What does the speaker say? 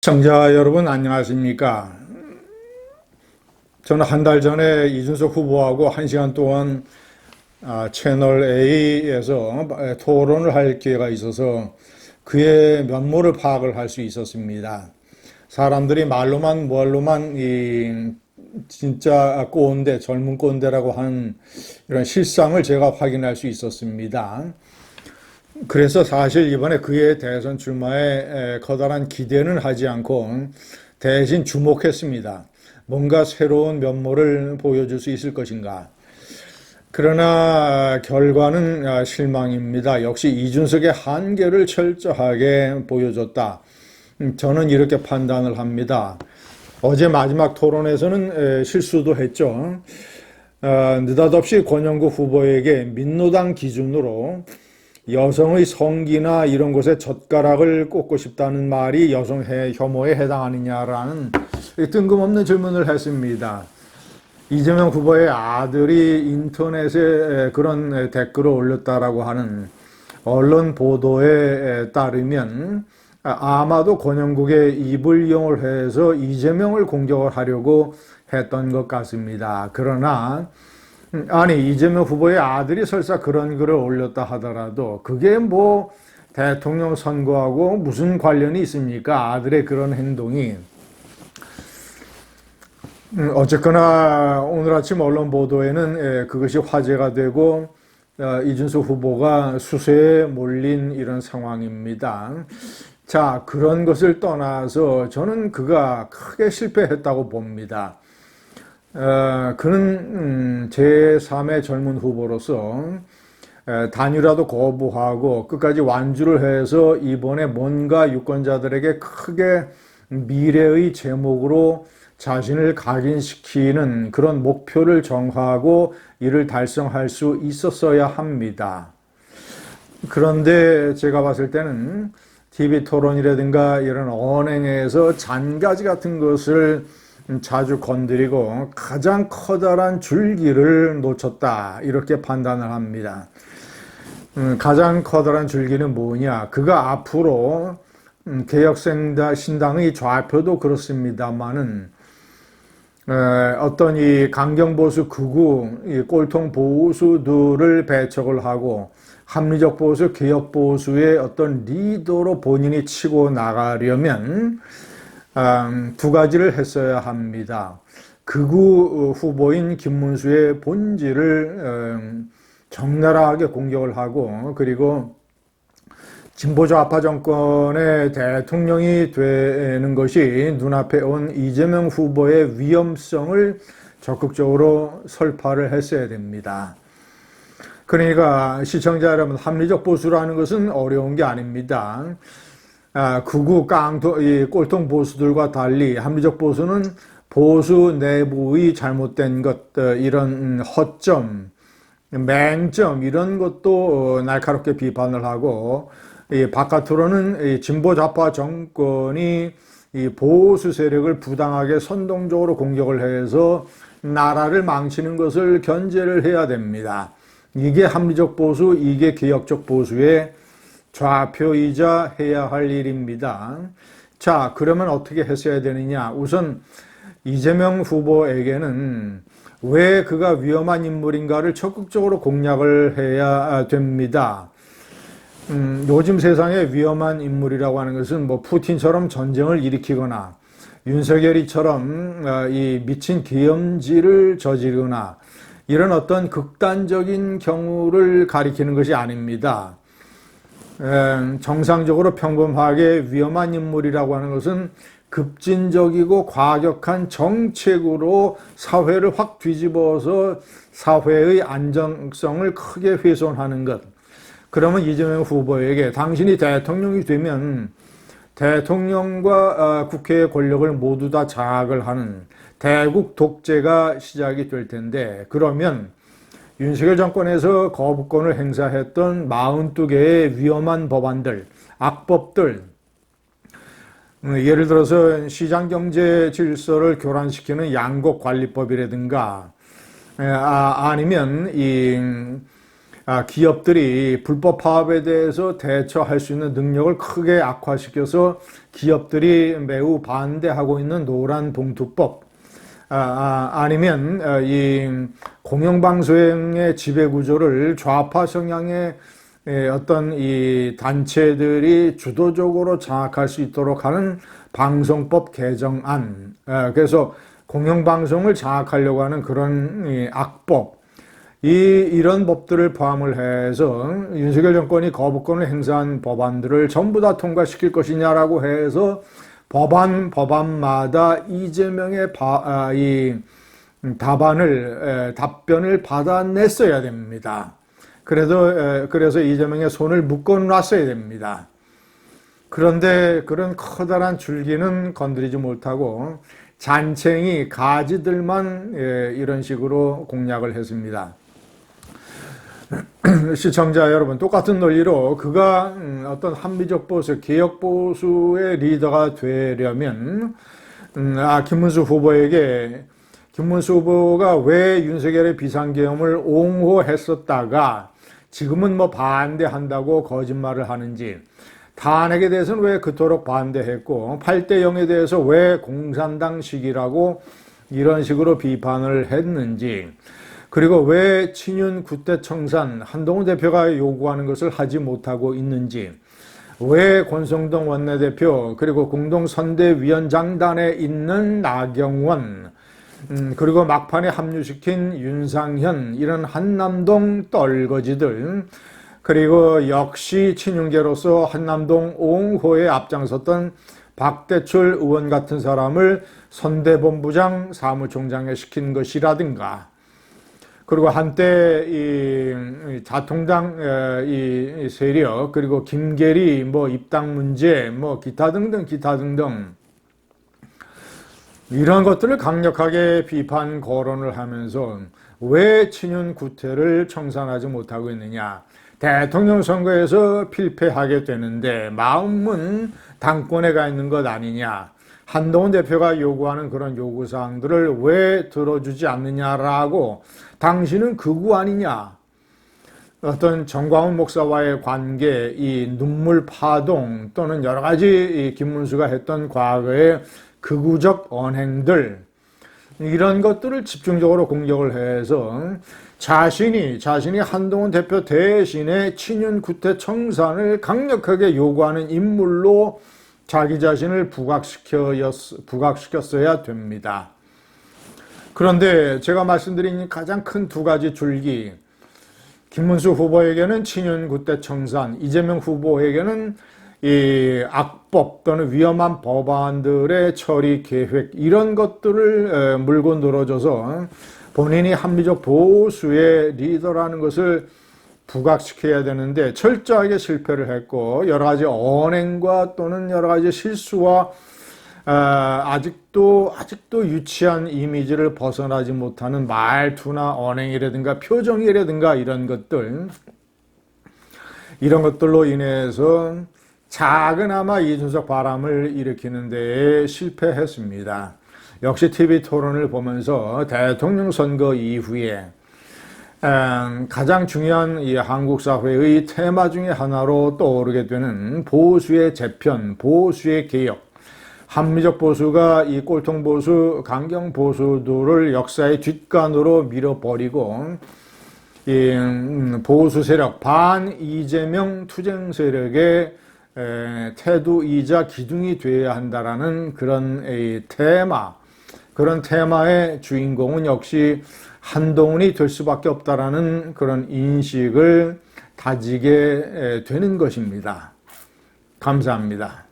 시청자 여러분 안녕하십니까? 저는 한 달 전에 이준석 후보하고 1시간 동안 채널 A에서 토론을 할 기회가 있어서 그의 면모를 파악을 할 수 있었습니다. 사람들이 말로만 진짜 꼰대, 젊은 꼰대라고 하는 이런 실상을 제가 확인할 수 있었습니다. 그래서 사실 이번에 그의 대선 출마에 커다란 기대는 하지 않고 대신 주목했습니다. 뭔가 새로운 면모를 보여줄 수 있을 것인가. 그러나 결과는 실망입니다. 역시 이준석의 한계를 철저하게 보여줬다. 저는 이렇게 판단을 합니다. 어제 마지막 토론에서는 실수도 했죠. 느닷없이 권영구 후보에게 민노당 기준으로 여성의 성기나 이런 곳에 젓가락을 꽂고 싶다는 말이 여성 혐오에 해당하느냐라는 뜬금없는 질문을 했습니다. 이재명 후보의 아들이 인터넷에 그런 댓글을 올렸다라고 하는 언론 보도에 따르면 아마도 권영국의 입을 이용을 해서 이재명을 공격을 하려고 했던 것 같습니다. 그러나 아니 이재명 후보의 아들이 설사 그런 글을 올렸다 하더라도 그게 뭐 대통령 선거하고 무슨 관련이 있습니까? 아들의 그런 행동이. 어쨌거나 오늘 아침 언론 보도에는 그것이 화제가 되고 이준석 후보가 수세에 몰린 이런 상황입니다. 자, 그런 것을 떠나서 저는 그가 크게 실패했다고 봅니다. 그는 제3의 젊은 후보로서 단일화도 거부하고 끝까지 완주를 해서 이번에 뭔가 유권자들에게 크게 미래의 제목으로 자신을 각인시키는 그런 목표를 정하고 이를 달성할 수 있었어야 합니다. 그런데 제가 봤을 때는 TV 토론이라든가 이런 언행에서 잔가지 같은 것을 자주 건드리고 가장 커다란 줄기를 놓쳤다 이렇게 판단을 합니다. 가장 커다란 줄기는 뭐냐? 그가 앞으로 개혁신당의 좌표도 그렇습니다만은 어떤 이 강경보수 극우 이 꼴통 보수들을 배척을 하고 합리적 보수, 개혁 보수의 어떤 리더로 본인이 치고 나가려면 두 가지를 했어야 합니다. 극우 후보인 김문수의 본질을 적나라하게 공격을 하고 그리고 진보좌파 정권의 대통령이 되는 것이 눈앞에 온 이재명 후보의 위험성을 적극적으로 설파를 했어야 됩니다. 그러니까 시청자 여러분, 합리적 보수라는 것은 어려운 게 아닙니다. 극우 이 꼴통 보수들과 달리 합리적 보수는 보수 내부의 잘못된 것, 이런 허점, 맹점 이런 것도 날카롭게 비판을 하고 바깥으로는 진보 좌파 정권이 이 보수 세력을 부당하게 선동적으로 공격을 해서 나라를 망치는 것을 견제를 해야 됩니다. 이게 합리적 보수, 이게 개혁적 보수의 좌표이자 해야 할 일입니다. 자, 그러면 어떻게 했어야 되느냐? 우선 이재명 후보에게는 왜 그가 위험한 인물인가를 적극적으로 공략을 해야 됩니다. 요즘 세상에 위험한 인물이라고 하는 것은 뭐 푸틴처럼 전쟁을 일으키거나 윤석열이처럼 이 미친 기염지를 저지르거나 이런 어떤 극단적인 경우를 가리키는 것이 아닙니다. 정상적으로 평범하게 위험한 인물이라고 하는 것은 급진적이고 과격한 정책으로 사회를 확 뒤집어서 사회의 안정성을 크게 훼손하는 것. 그러면 이재명 후보에게 당신이 대통령이 되면 대통령과 국회의 권력을 모두 다 장악을 하는 대국 독재가 시작이 될 텐데 그러면 윤석열 정권에서 거부권을 행사했던 42개의 위험한 법안들, 악법들, 예를 들어서 시장경제 질서를 교란시키는 양곡관리법이라든가 아니면 이 기업들이 불법 파업에 대해서 대처할 수 있는 능력을 크게 악화시켜서 기업들이 매우 반대하고 있는 노란봉투법, 아니면 이 공영방송의 지배구조를 좌파 성향의 어떤 이 단체들이 주도적으로 장악할 수 있도록 하는 방송법 개정안, 그래서 공영방송을 장악하려고 하는 그런 악법, 이런 법들을 포함을 해서 윤석열 정권이 거부권을 행사한 법안들을 전부 다 통과시킬 것이냐라고 해서 법안마다 이재명의 답변을 받아냈어야 됩니다. 그래서 이재명의 손을 묶어놨어야 됩니다. 그런데 그런 커다란 줄기는 건드리지 못하고 잔챙이 가지들만 이런 식으로 공략을 했습니다. 시청자 여러분, 똑같은 논리로 그가 어떤 합리적 보수, 개혁 보수의 리더가 되려면 김문수 후보가 왜 윤석열의 비상계엄을 옹호했었다가 지금은 뭐 반대한다고 거짓말을 하는지, 탄핵에 대해서는 왜 그토록 반대했고 8대 0에 대해서 왜 공산당식이라고 이런 식으로 비판을 했는지, 그리고 왜 친윤 구태 청산 한동훈 대표가 요구하는 것을 하지 못하고 있는지, 왜 권성동 원내대표 그리고 공동선대위원장단에 있는 나경원, 그리고 막판에 합류시킨 윤상현, 이런 한남동 떨거지들, 그리고 역시 친윤계로서 한남동 옹호에 앞장섰던 박대출 의원 같은 사람을 선대본부장 사무총장에 시킨 것이라든가, 그리고 한때 이 자통당 이 세력, 그리고 김계리 입당 문제 기타 등등 이런 것들을 강력하게 비판 거론을 하면서 왜 친윤 구태를 청산하지 못하고 있느냐, 대통령 선거에서 필패하게 되는데 마음은 당권에 가 있는 것 아니냐, 한동훈 대표가 요구하는 그런 요구사항들을 왜 들어주지 않느냐라고, 당신은 극우 아니냐, 어떤 정광훈 목사와의 관계, 이 눈물 파동 또는 여러 가지 이 김문수가 했던 과거의 극우적 언행들, 이런 것들을 집중적으로 공격을 해서 자신이 한동훈 대표 대신에 친윤 구태 청산을 강력하게 요구하는 인물로 자기 자신을 부각시켰어야 됩니다. 그런데 제가 말씀드린 가장 큰 두 가지 줄기, 김문수 후보에게는 친윤 구태 청산, 이재명 후보에게는 이 악법 또는 위험한 법안들의 처리 계획, 이런 것들을 물고 늘어져서 본인이 합리적 보수의 리더라는 것을 부각시켜야 되는데 철저하게 실패를 했고, 여러 가지 언행과 또는 여러 가지 실수와 아직도 유치한 이미지를 벗어나지 못하는 말투나 언행이라든가 표정이라든가 이런 것들로 인해서 작은아마 이준석 바람을 일으키는 데에 실패했습니다. 역시 TV 토론을 보면서 대통령 선거 이후에 가장 중요한 이 한국 사회의 테마 중에 하나로 떠오르게 되는 보수의 재편, 보수의 개혁, 합리적 보수가 이 꼴통 보수, 강경 보수들을 역사의 뒷간으로 밀어버리고 이 보수 세력, 반 이재명 투쟁 세력의 태두이자 기둥이 되어야 한다라는 그런 테마, 그런 테마의 주인공은 역시 한동훈이 될 수밖에 없다라는 그런 인식을 다지게 되는 것입니다. 감사합니다.